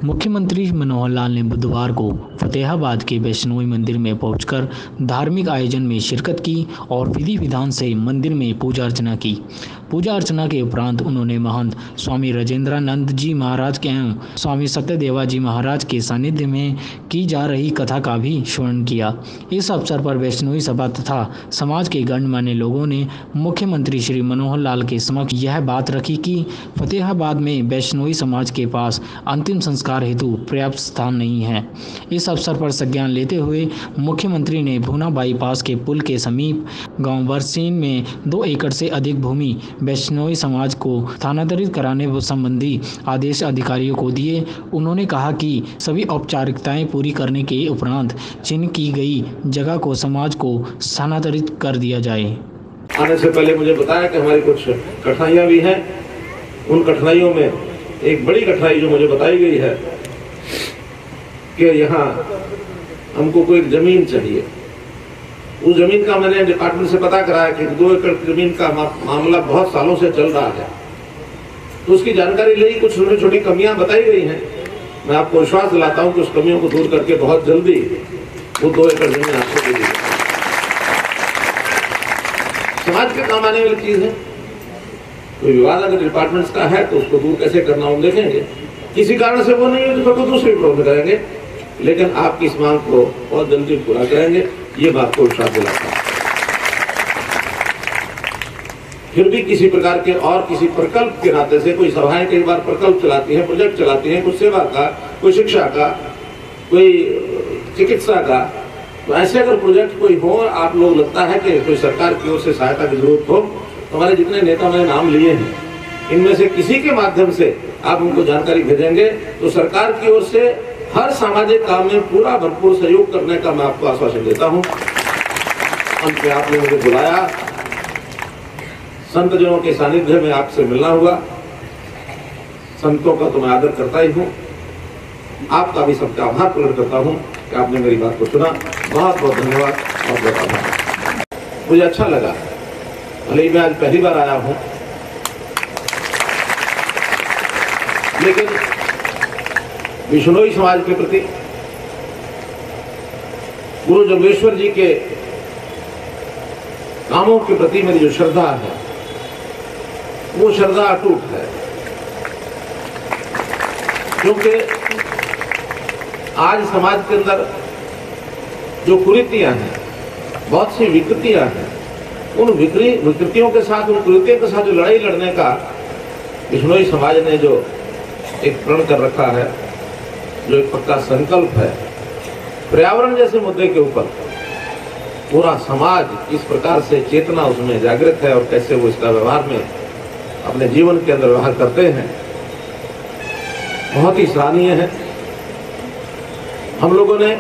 मुख्यमंत्री मनोहर लाल ने बुधवार को फतेहाबाद के वैष्णोई मंदिर में पहुंचकर धार्मिक आयोजन में शिरकत की और विधि विधान से मंदिर में पूजा अर्चना की। पूजा अर्चना के उपरांत उन्होंने महंत स्वामी राजेंद्रानंद जी महाराज के एवं स्वामी सत्यदेवा जी महाराज के सानिध्य में की जा रही कथा का भी श्रवण किया। इस अवसर पर वैष्णोई सभा तथा समाज के गणमान्य लोगों ने मुख्यमंत्री श्री मनोहर लाल के समक्ष यह बात रखी कि फतेहाबाद में वैष्णोई समाज के पास अंतिम संस्कार हेतु पर्याप्त स्थान नहीं है। इस अवसर पर संज्ञान लेते हुए मुख्यमंत्री ने भूना बाईपास के पुल के समीप गांव बरसीन में 2 एकड़ से अधिक भूमि वैष्णोई समाज को स्थानांतरित कराने संबंधी आदेश अधिकारियों को दिए। उन्होंने कहा कि सभी औपचारिकताएं पूरी करने के उपरांत चिन्ह की गई जगह को समाज को स्थानांतरित कर दिया जाए। आने से पहले मुझे बताया कि हमारी कुछ कठिनाइयां भी हैं। उन कठिनाइयों में एक बड़ी कठिनाई जो मुझे बताई गई है कि यहाँ हमको कोई जमीन चाहिए। उस जमीन का मैंने डिपार्टमेंट से पता कराया कि 2 एकड़ जमीन का मामला बहुत सालों से चल रहा है, तो उसकी जानकारी ली। कुछ छोटी छोटी कमियां बताई गई हैं। मैं आपको विश्वास दिलाता हूं कि उस कमियों को दूर करके बहुत जल्दी वो 2 एकड़ जमीन आपको दे दी। समाज के काम आने वाली चीज है। कोई विवाद अगर डिपार्टमेंट्स का है तो उसको दूर कैसे करना हम देखेंगे। किसी कारण से वो नहीं है तो दूसरे प्रॉब्लम करेंगे, लेकिन आपकी इस मांग को बहुत जल्दी पूरा करेंगे, ये बात को विश्वास दिलाता हूं। फिर भी किसी प्रकार के और किसी प्रकल्प के नाते से कोई सभाएं कई बार प्रकल्प चलाती हैं, प्रोजेक्ट चलाती हैं, कुछ सेवा का, कोई शिक्षा का, कोई चिकित्सा का। तो ऐसे अगर प्रोजेक्ट कोई हो, आप लोग लगता है कि कोई सरकार की ओर से सहायता की जरूरत हो, तो हमारे जितने नेता ने नाम लिए हैं, इनमें से किसी के माध्यम से आप उनको जानकारी भेजेंगे तो सरकार की ओर से हर सामाजिक काम में पूरा भरपूर सहयोग करने का मैं आपको आश्वासन देता हूं। अंत में आपने मुझे बुलाया, संत जनों के सानिध्य में आपसे मिलना हुआ। संतों का तो मैं आदर करता ही हूं, आपका भी सबका आभार प्रकट करता हूं कि आपने मेरी बात को सुना। बहुत बहुत धन्यवाद और बहुत आभार। मुझे अच्छा लगा, भले ही मैं आज पहली बार आया हूं, लेकिन विष्णोई समाज के प्रति गुरु जम्बेश्वर जी के कामों के प्रति मेरी जो श्रद्धा है, वो श्रद्धा अटूट है। क्योंकि आज समाज के अंदर जो कुरीतियां हैं, बहुत सी विकृतियां हैं, उन विकृतियों के साथ, उन कुरीतियों के साथ जो लड़ाई लड़ने का विष्णोई समाज ने जो एक प्रण कर रखा है, जो एक पक्का संकल्प है, पर्यावरण जैसे मुद्दे के ऊपर पूरा समाज किस प्रकार से चेतना उसमें जागृत है और कैसे वो इसका व्यवहार में अपने जीवन के अंदर व्यवहार करते हैं, बहुत ही सराहनीय है। हम लोगों ने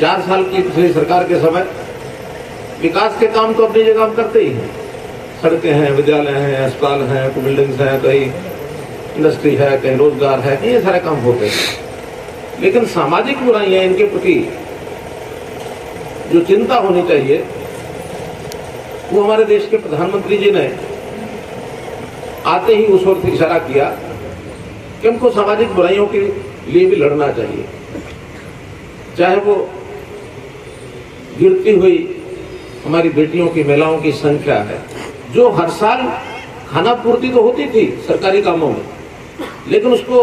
4 साल की पिछली सरकार के समय विकास के काम तो अपनी जगह हम करते ही हैं। सड़कें हैं, विद्यालय हैं, अस्पताल हैं, बिल्डिंग्स हैं, कहीं इंडस्ट्री है, कहीं रोजगार है, ये सारे काम होते हैं। लेकिन सामाजिक बुराइयां, इनके प्रति जो चिंता होनी चाहिए, वो हमारे देश के प्रधानमंत्री जी ने आते ही उस वक्त इशारा किया कि हमको सामाजिक बुराइयों के लिए भी लड़ना चाहिए। चाहे वो गिरती हुई हमारी बेटियों की, महिलाओं की संख्या है, जो हर साल खाना पूर्ति तो होती थी सरकारी कामों में, लेकिन उसको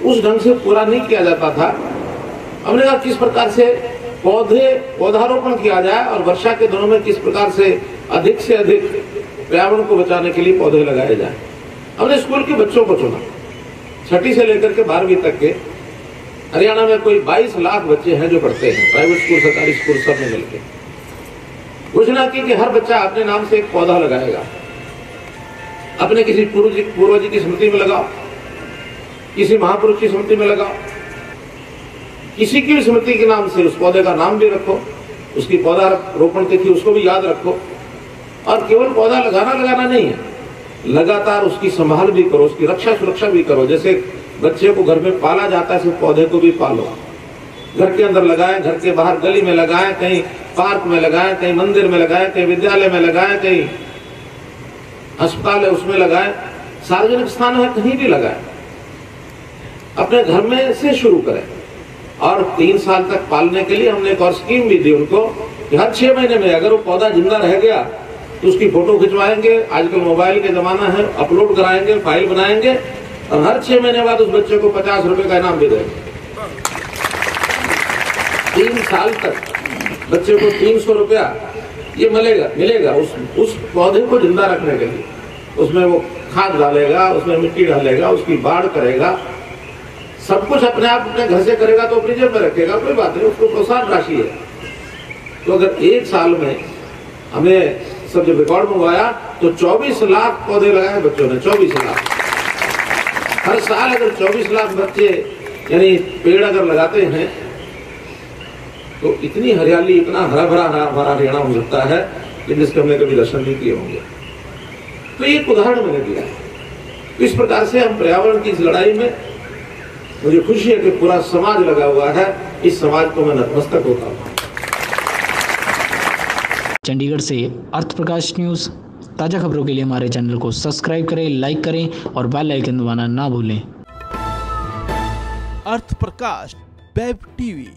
उस ढंग से पूरा नहीं किया जाता था। हमने कहा किस प्रकार से पौधारोपण किया जाए और वर्षा के दिनों में किस प्रकार से अधिक पर्यावरण को बचाने के लिए पौधे लगाए जाए। हमने स्कूल के बच्चों को चुना, 6ठी से लेकर के 12वीं तक के। हरियाणा में कोई 22 लाख बच्चे हैं जो पढ़ते हैं, प्राइवेट स्कूल, सरकारी स्कूल, सब में मिलकर घोषणा की कि हर बच्चा अपने नाम से एक पौधा लगाएगा। अपने किसी पूर्वज की स्मृति में लगाओ, किसी महापुरुष की स्मृति में लगाओ, किसी की भी स्मृति के नाम से उस पौधे का नाम भी रखो, उसकी पौधा रोपण तिथि उसको भी याद रखो। और केवल पौधा लगाना नहीं है, लगातार उसकी संभाल भी करो, उसकी रक्षा सुरक्षा भी करो। जैसे बच्चे को घर में पाला जाता है, उस पौधे को भी पालो। घर के अंदर लगाएं, घर के बाहर गली में लगाएं, कहीं पार्क में लगाएं, कहीं मंदिर में लगाएं, कहीं विद्यालय में लगाएं, कहीं अस्पताल है उसमें लगाएं, सार्वजनिक स्थान है कहीं भी लगाएं। अपने घर में से शुरू करें। और 3 साल तक पालने के लिए हमने एक और स्कीम भी दी उनको कि हर 6 महीने में अगर वो पौधा जिंदा रह गया तो उसकी फोटो खिंचवाएंगे, आजकल मोबाइल के जमाना है, अपलोड कराएंगे, फाइल बनाएंगे और हर 6 महीने बाद उस बच्चे को 50 रुपए का इनाम भी देंगे। 3 साल तक बच्चे को 300 रुपया ये मिलेगा उस पौधे को जिंदा रखने के लिए। उसमें वो खाद डालेगा, उसमें मिट्टी डालेगा, उसकी बाढ़ करेगा, सब कुछ अपने आप अपने घर से करेगा तो अपनी जेब में रखेगा, कोई बात नहीं, उसको प्रोत्साहन राशि है। तो अगर 1 साल में हमें सब जब रिकॉर्ड मंगवाया तो 24 लाख पौधे लगाए बच्चों ने, 24 लाख। हर साल अगर 24 लाख बच्चे यानी पेड़ अगर लगाते हैं तो इतनी हरियाली, इतना हरा भरा हमारा हरियाणा हो सकता है कि जिसके हमने कभी दर्शन नहीं किए होंगे। तो ये एक उदाहरण मैंने दिया। तो इस प्रकार से हम पर्यावरण की इस लड़ाई में, मुझे खुशी है कि पूरा समाज लगा हुआ है, इस समाज को मैं नतमस्तक होता हूँ। चंडीगढ़ से अर्थ प्रकाश न्यूज़। ताज़ा खबरों के लिए हमारे चैनल को सब्सक्राइब करें, लाइक करें और बेल आइकन दबाना ना भूलें। अर्थ प्रकाश वेब टीवी।